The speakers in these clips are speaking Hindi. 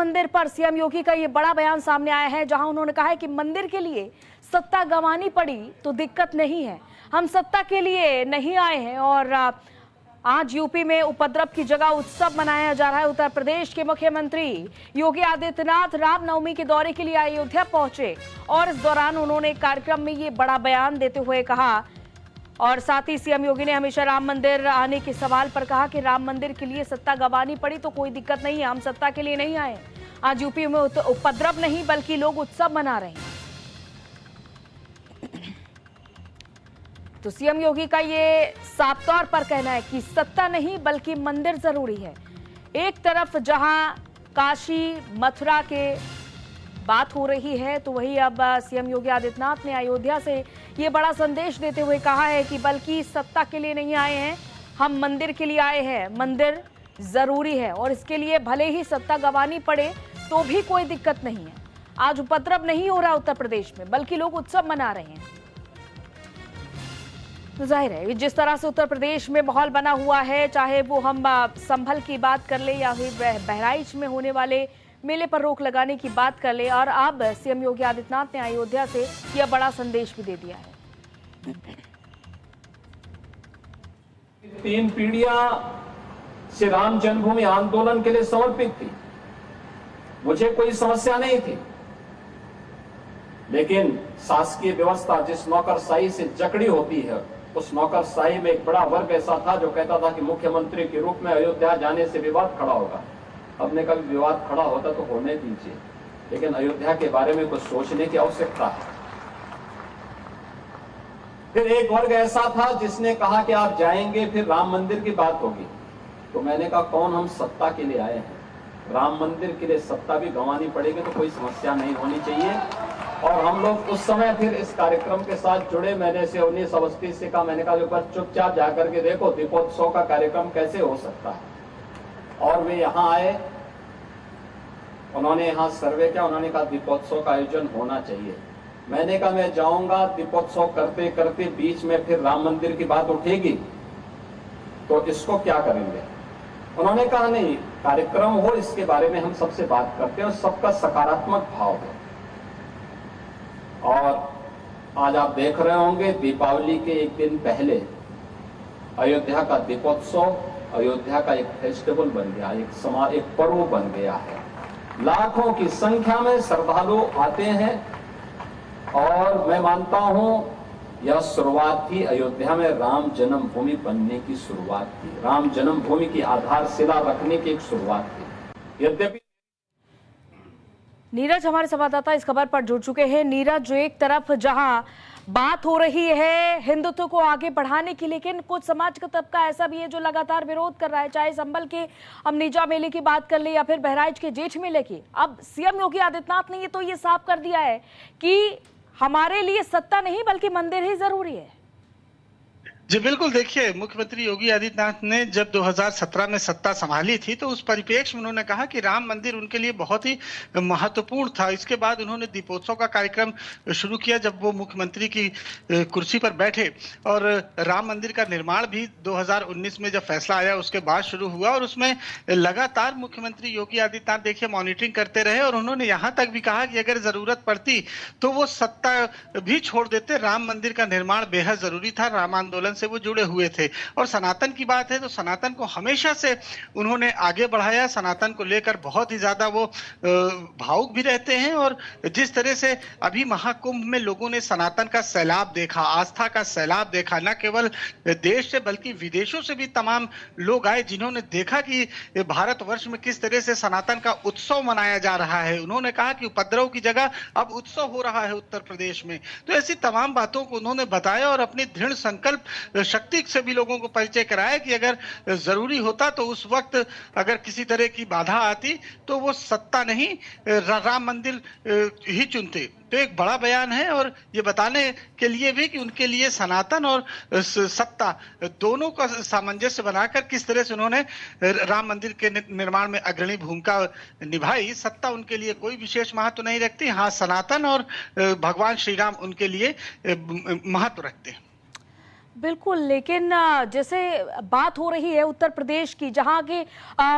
मंदिर पर सीएम योगी का ये बड़ा बयान सामने आया है, जहां उन्होंने कहा है कि मंदिर के लिए सत्ता गंवानी पड़ी तो दिक्कत नहीं है, हम सत्ता के लिए नहीं आए हैं। और आज यूपी में उपद्रव की जगह उत्सव मनाया जा रहा है। उत्तर प्रदेश के मुख्यमंत्री योगी आदित्यनाथ रामनवमी के दौरे के लिए अयोध्या पहुंचे और इस दौरान उन्होंने एक कार्यक्रम में ये बड़ा बयान देते हुए कहा, और साथ ही सीएम योगी ने हमेशा राम मंदिर आने के सवाल पर कहा कि राम मंदिर के लिए सत्ता गंवानी पड़ी तो कोई दिक्कत नहीं है, हम सत्ता के लिए नहीं आए। आज यूपी में उपद्रव नहीं बल्कि लोग उत्सव मना रहे हैं। तो सीएम योगी का ये साफ तौर पर कहना है कि सत्ता नहीं बल्कि मंदिर जरूरी है। एक तरफ जहां काशी मथुरा के बात हो रही है, तो वही अब सीएम योगी आदित्यनाथ ने अयोध्या से ये बड़ा संदेश देते हुए कहा है कि बल्कि सत्ता के लिए नहीं आए हैं, हम मंदिर के लिए आए हैं। मंदिर जरूरी है और इसके लिए भले ही सत्ता गंवानी पड़े तो भी कोई दिक्कत नहीं है। आज उपद्रव नहीं हो रहा उत्तर प्रदेश में, बल्कि लोग उत्सव मना रहे हैं। तो जाहिर है जिस तरह से उत्तर प्रदेश में माहौल बना हुआ है, चाहे वो हम संभल की बात कर ले या फिर बहराइच में होने वाले मेले पर रोक लगाने की बात कर ले, और अब सीएम योगी आदित्यनाथ ने अयोध्या से यह बड़ा संदेश भी दे दिया है। 3 पीढ़ियां श्री राम जन्मभूमि आंदोलन के लिए समर्पित थी, मुझे कोई समस्या नहीं थी, लेकिन शासकीय व्यवस्था जिस नौकरशाही से जकड़ी होती है, उस नौकरशाही में एक बड़ा वर्ग ऐसा था जो कहता था कि मुख्यमंत्री के रूप में अयोध्या जाने से विवाद खड़ा होगा। अब ने कभी विवाद खड़ा होता तो होने दीजिए, लेकिन अयोध्या के बारे में कुछ सोचने की आवश्यकता है। फिर एक वर्ग ऐसा था जिसने कहा कि आप जाएंगे फिर राम मंदिर की बात होगी। तो मैंने कहा कौन हम सत्ता के लिए आए हैं, राम मंदिर के लिए सत्ता भी गंवानी पड़ेगी तो कोई समस्या नहीं होनी चाहिए। और हम लोग उस समय फिर इस कार्यक्रम के साथ जुड़े। मैंने से 19 अवस्थी से कहा, मैंने कहा एक बार चुपचाप जाकर के देखो दीपोत्सव का कार्यक्रम कैसे हो सकता है। और वे यहाँ आए, उन्होंने यहाँ सर्वे किया, उन्होंने कहा दीपोत्सव का आयोजन होना चाहिए। मैंने कहा मैं जाऊंगा, दीपोत्सव करते करते बीच में फिर राम मंदिर की बात उठेगी तो इसको क्या करेंगे। उन्होंने कहा नहीं, कार्यक्रम हो इसके बारे में हम सबसे बात करते हैं और सबका सकारात्मक भाव है। और आज आप देख रहे होंगे दीपावली के एक दिन पहले अयोध्या का दीपोत्सव अयोध्या का एक फेस्टिवल बन गया, एक पर्व बन गया है। लाखों की संख्या में श्रद्धालु आते हैं और मैं मानता हूं यह शुरुआत थी अयोध्या में राम जन्मभूमि बनने की शुरुआत थी, राम जन्मभूमि की आधारशिला रखने की एक शुरुआत थी। यद्यपि नीरज हमारे संवाददाता इस खबर पर जुड़ चुके हैं। नीरज, जो एक तरफ जहां बात हो रही है हिंदुत्व को आगे बढ़ाने की, लेकिन कुछ समाज का तबका ऐसा भी है जो लगातार विरोध कर रहा है, चाहे संभल के अमनीजा मेले की बात कर ले या फिर बहराइच के जेठ मेले की। अब सीएम योगी आदित्यनाथ ने तो ये साफ कर दिया है कि हमारे लिए सत्ता नहीं बल्कि मंदिर ही जरूरी है। जी बिल्कुल, देखिए मुख्यमंत्री योगी आदित्यनाथ ने जब 2017 में सत्ता संभाली थी तो उस परिप्रेक्ष्य में उन्होंने कहा कि राम मंदिर उनके लिए बहुत ही महत्वपूर्ण था। इसके बाद उन्होंने दीपोत्सव का कार्यक्रम शुरू किया जब वो मुख्यमंत्री की कुर्सी पर बैठे, और राम मंदिर का निर्माण भी 2019 में जब फैसला आया उसके बाद शुरू हुआ, और उसमें लगातार मुख्यमंत्री योगी आदित्यनाथ देखिए मॉनिटरिंग करते रहे, और उन्होंने यहाँ तक भी कहा कि अगर जरूरत पड़ती तो वो सत्ता भी छोड़ देते। राम मंदिर का निर्माण बेहद जरूरी था, राम आंदोलन से वो जुड़े हुए थे। और सनातन की बात है तो सनातन को हमेशा से उन्होंने आगे बढ़ाया, सनातन को लेकर बहुत ही ज्यादा वो भावुक भी रहते हैं। और जिस तरह से अभी महाकुंभ में लोगों ने सनातन का सैलाब देखा, आस्था का सैलाब देखा, न केवल देश से बल्कि विदेशों से भी तमाम लोग आए जिन्होंने देखा कि भारतवर्ष में किस तरह से सनातन का उत्सव मनाया जा रहा है। उन्होंने कहा कि उपद्रव की जगह अब उत्सव हो रहा है उत्तर प्रदेश में। तो ऐसी तमाम बातों को उन्होंने बताया और अपनी दृढ़ संकल्प शक्ति से भी लोगों को परिचय कराया कि अगर जरूरी होता तो उस वक्त अगर किसी तरह की बाधा आती तो वो सत्ता नहीं राम मंदिर ही चुनते। तो एक बड़ा बयान है और ये बताने के लिए भी कि उनके लिए सनातन और सत्ता दोनों का सामंजस्य बनाकर किस तरह से उन्होंने राम मंदिर के निर्माण में अग्रणी भूमिका निभाई। सत्ता उनके लिए कोई विशेष महत्व नहीं रखती, हाँ सनातन और भगवान श्री राम उनके लिए महत्व रखते हैं। बिल्कुल, लेकिन जैसे बात हो रही है उत्तर प्रदेश की, जहां की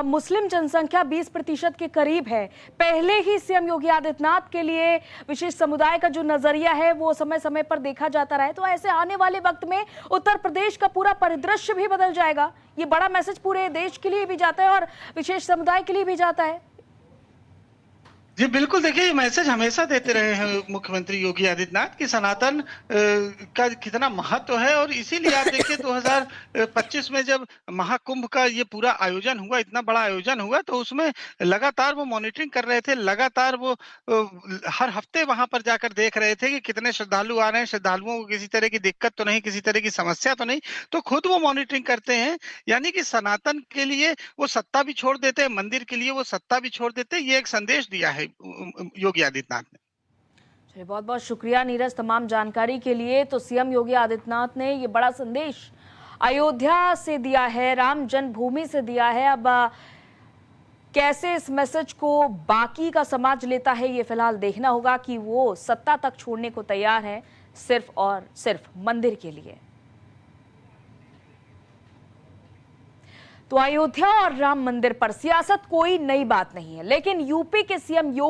मुस्लिम जनसंख्या 20% के करीब है। पहले ही सीएम योगी आदित्यनाथ के लिए विशेष समुदाय का जो नजरिया है वो समय समय पर देखा जाता रहा है, तो ऐसे आने वाले वक्त में उत्तर प्रदेश का पूरा परिदृश्य भी बदल जाएगा। ये बड़ा मैसेज पूरे देश के लिए भी जाता है और विशेष समुदाय के लिए भी जाता है। जी बिल्कुल, देखिए ये मैसेज हमेशा देते रहे हैं मुख्यमंत्री योगी आदित्यनाथ कि सनातन का कितना महत्व है। और इसीलिए आप देखिए 2025 में जब महाकुंभ का ये पूरा आयोजन हुआ, इतना बड़ा आयोजन हुआ, तो उसमें लगातार वो मॉनिटरिंग कर रहे थे, लगातार वो हर हफ्ते वहां पर जाकर देख रहे थे कि कितने श्रद्धालु आ रहे हैं, श्रद्धालुओं को किसी तरह की दिक्कत तो नहीं, किसी तरह की समस्या तो नहीं, तो खुद वो मॉनिटरिंग करते हैं। यानी कि सनातन के लिए वो सत्ता भी छोड़ देते हैं, मंदिर के लिए वो सत्ता भी छोड़ देते हैं। ये एक संदेश दिया है योगी आदित्यनाथ ने। चलिए, बहुत बहुत शुक्रिया नीरज तमाम जानकारी के लिए। तो सीएम योगी आदित्यनाथ ने ये बड़ा संदेश अयोध्या से दिया है, राम जन्मभूमि से दिया है। अब कैसे इस मैसेज को बाकी का समाज लेता है, ये फिलहाल देखना होगा कि वो सत्ता तक छोड़ने को तैयार है सिर्फ और सिर्फ मंदिर के लिए। तो अयोध्या और राम मंदिर पर सियासत कोई नई बात नहीं है, लेकिन यूपी के सीएम